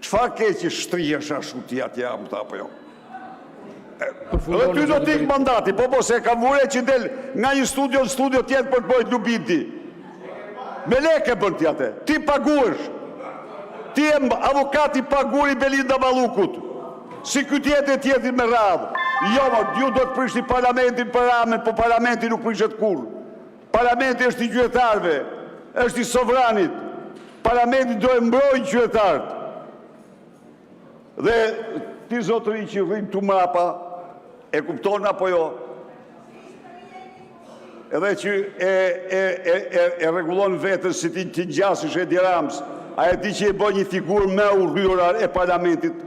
Çfarë keqë shtrihesh ashtu ti atje më tha apo jo? Dhe ty do t'ik mandati, po se ka vure që del nga një studio në studio tjetë për të bojt lubin ti. Me leke bën ti atë, ti paguesh. Ti e avokati paguri Belinda Ballukut. Si ky tjetër me radhë. Jo, ju do të prishni parlamentin për ramen, po parlamenti nuk prishet kur. Parlamenti është i qytetarëve, është i sovranit. Parlamenti do e mbrojë qytetarët. Dhe ti zotëri që rrim të mrapa, e kupton apo jo? Edhe që e regulon vetën si ti të gjasësh Edi Rams, a e ti që e bë një figurë me urryra e parlamentit,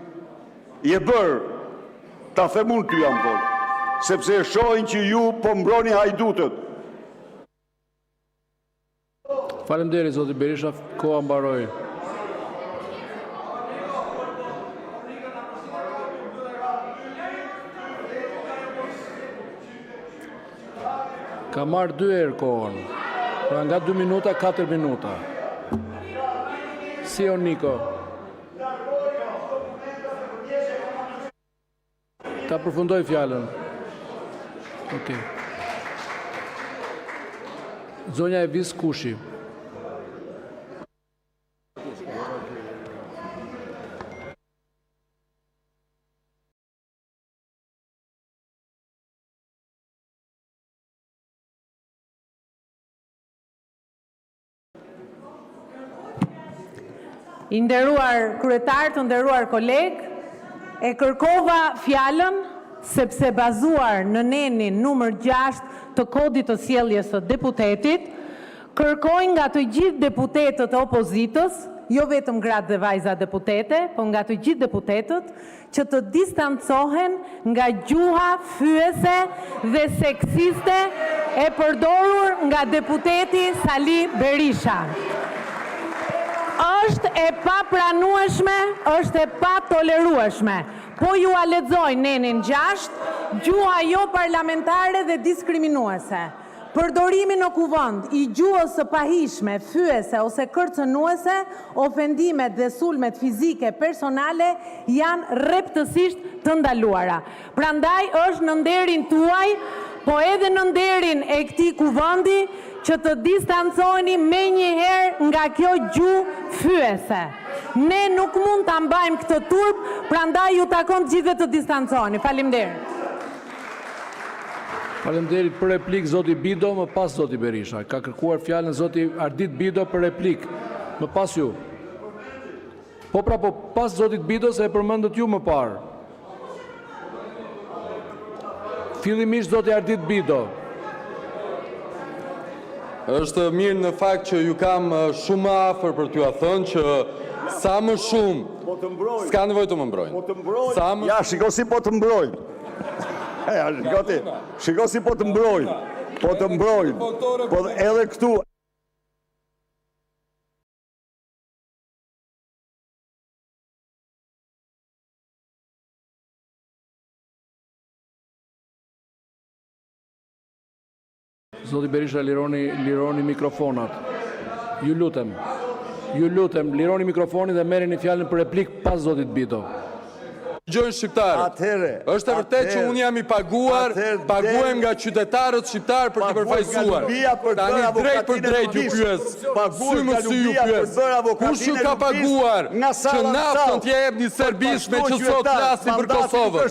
i e bërë, ta themun ty jam tonë, sepse e shohin që ju po mbroni hajdutët. Faleminderit, zoti Berisha, koha mbaroi. Ka marrë 2 herë kohën, pra nga 2 minuta, 4 minuta. Si o Niko? Ta përfundoj fjalën. Ok. Zonja Evis Kushi. I nderuar kryetar, të nderuar koleg, e kërkova fjalën sepse bazuar në nenin numër 6 të kodit të sjelljes së deputetit, kërkoj nga të gjithë deputetët e opozitës, jo vetëm gratë dhe vajza deputete, po nga të gjithë deputetët, që të distancohen nga gjuha fyese dhe seksiste e përdorur nga deputeti Sali Berisha. Është e papranueshme, është e patolerueshme. Po ju a lexoj nenin 6, gjuha jo parlamentare dhe diskriminuese. Përdorimi në kuvend i gjuhës së pahishme, fyese ose kërcënuese, ofendimet dhe sulmet fizike personale janë rreptësisht të ndaluara. Prandaj është në nderin tuaj, po edhe në nderin e këtij kuvendi, që të distancoheni me njëherë nga kjo gjuhë fyese. Ne nuk mund të mbajmë këtë turp, prandaj ju takon të gjithë të distancoheni. Faleminderit. Faleminderit për replik zoti Bido, më pas zoti Berisha. Ka kërkuar fjalën zoti Ardit Bido për replik. Më pas ju. Po pra, po pas zotit Bido se e përmendët ju më parë. Fillimisht zoti Ardit Bido. Është mirë në fakt që ju kam shumë afër për t'ju thënë që sa më shumë s'ka nevojë të më mbrojnë. Ja, shiko si po të mbrojnë. Shiko si po të mbrojnë. Po të mbrojnë. Po edhe këtu. Zoti Berisha, lironi mikrofonat. Ju lutem, lironi mikrofonin dhe merrni fjalën për replik pas zotit Bido. Gjojnë shqiptarët. Është e vërtet që unë jam i paguem nga qytetarët shqiptarë për të përfaqësuar. Tani drejt për drejt ju pyes. Sy më sy ju pyes. Kush ju ka paguar që naftën t'ja jepni serbisht me që sot flasin për Kosovën?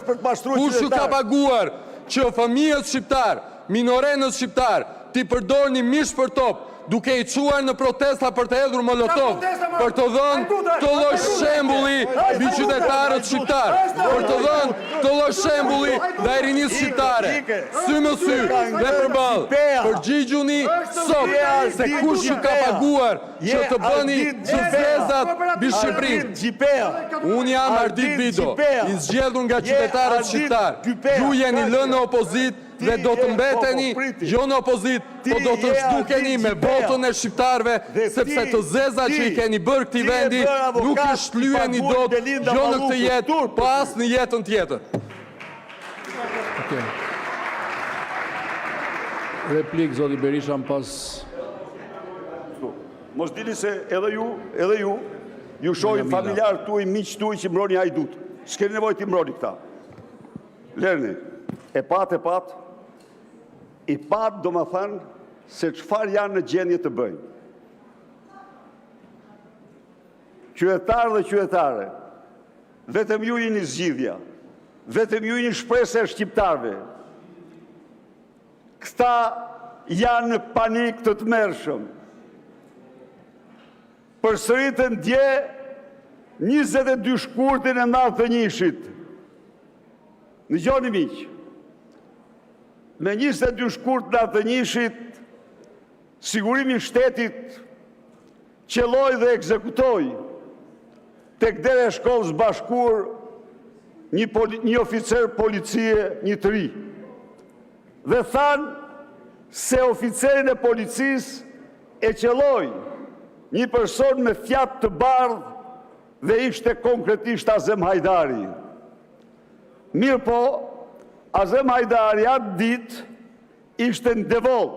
Kush ju ka paguar që fëmijët shqiptar, minorenët shqiptar, ti përdorni mish për top, duke i quar në protesta për të hedhur molotov, për të dhënë të lloj shembulli mbi qytetarët shqiptar, për të dhënë të lloj shembulli ndaj rinisë shqiptare. Sy më sy dhe përballë, përgjigjuni sot se kush ju ka paguar që të bëni zezat mbi Shqipërinë. Unë jam Ardit Bido, i zgjedhur nga qytetarët shqiptar. Ju jeni lënë në opozit dhe do të mbeteni jo në opozit, po do të zhdukeni me votën e shqiptarve, sepse të zeza që i keni bërë këtij vendi nuk i shlyeni dot jo në këtë jetë, po as në jetën tjetër. Replik zoti Berisha pas. Mos dini se edhe ju Ju shohin familjarë tuaj, miqë tuaj që mbroni hajdut. S'keni nevojë t'i mbroni këta. Lerni, e pat, i pat do më thënë se çfarë janë në gjendje të bëjnë. Qytetarë dhe qytetare, vetëm ju jeni zgjidhja, vetëm ju jeni shpresë e shqiptarëve. Këta janë në panik të tmerrshëm. Përsëritën dje 22 shkurtin e 91-shit. Në gjoni miqë, me 22 shkurt në 91-shit, sigurimi shtetit qeloj dhe ekzekutoj tek dera e shkollës bashkur një oficer policie, një të ri. Dhe thanë se oficerin e policisë e qeloj një person me fjatë të bardhë dhe ishte konkretisht Azem Hajdari. Mirë po, Azem Hajdari atë ditë ishte në Devol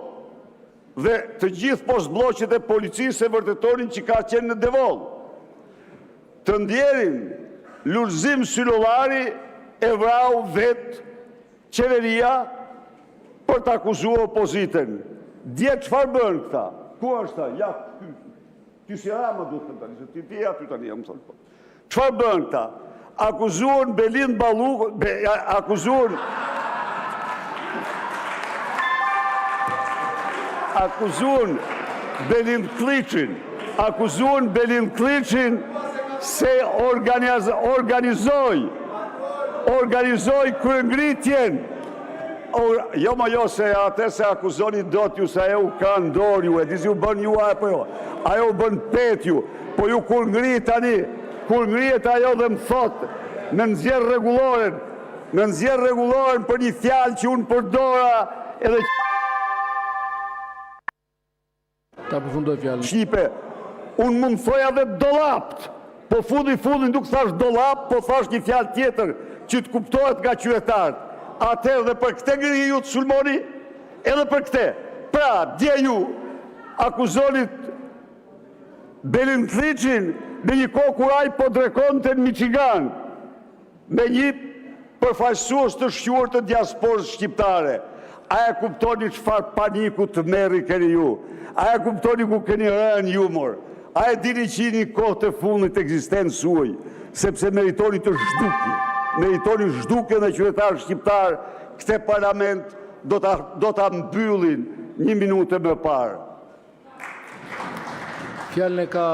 dhe të gjithë postbloqet e policisë e vërtetonin që ka qenë në Devol. Të ndjerin Lulzim Syllolari e vrau vetë qeveria për të akuzuar opozitën. Dje çfarë bën këta? Ku është ta? Ja, ty si Rama duhet të tani, ti ti aty tani, më thonë. Çfarë bën këta? Akuzuan Belind Ballukun, akuzuan Belind Kliçin se organizoi kryengritjen. Jo ma jo se atë se akuzoni dot ju se ajo u ka në dorë ju, e dizi ju bën ju apo jo. Ajo u bën pet ju, po ju kur ngrihet tani, kur ngrihet ajo dhe më thot në nxjerr rregulloren për një fjalë që unë përdora edhe Ta përfundoj fjalën. Shqipe, unë mund thoja dhe dolapt, po fundin duk thash dolap, po thash një fjalë tjetër që të kuptohet nga qytetarët. Atëherë dhe për këte ngri ju të sulmoni, edhe për këte. Pra, dje ju akuzonit Belind Kliçin në një kohë kur ai po drekonte në Michigan me një përfaqësues të shquar të diasporës shqiptare. A e kuptoni çfarë paniku të merri keni ju? A e kuptoni ku keni rënë humor? A e dini që një kohë të fundit të ekzistencës suaj, sepse meritoni të zhdukje. Meritoni zhdukje në qytetarë shqiptarë, këte parlament do ta mbyllin 1 minutë më parë. Fjalën e ka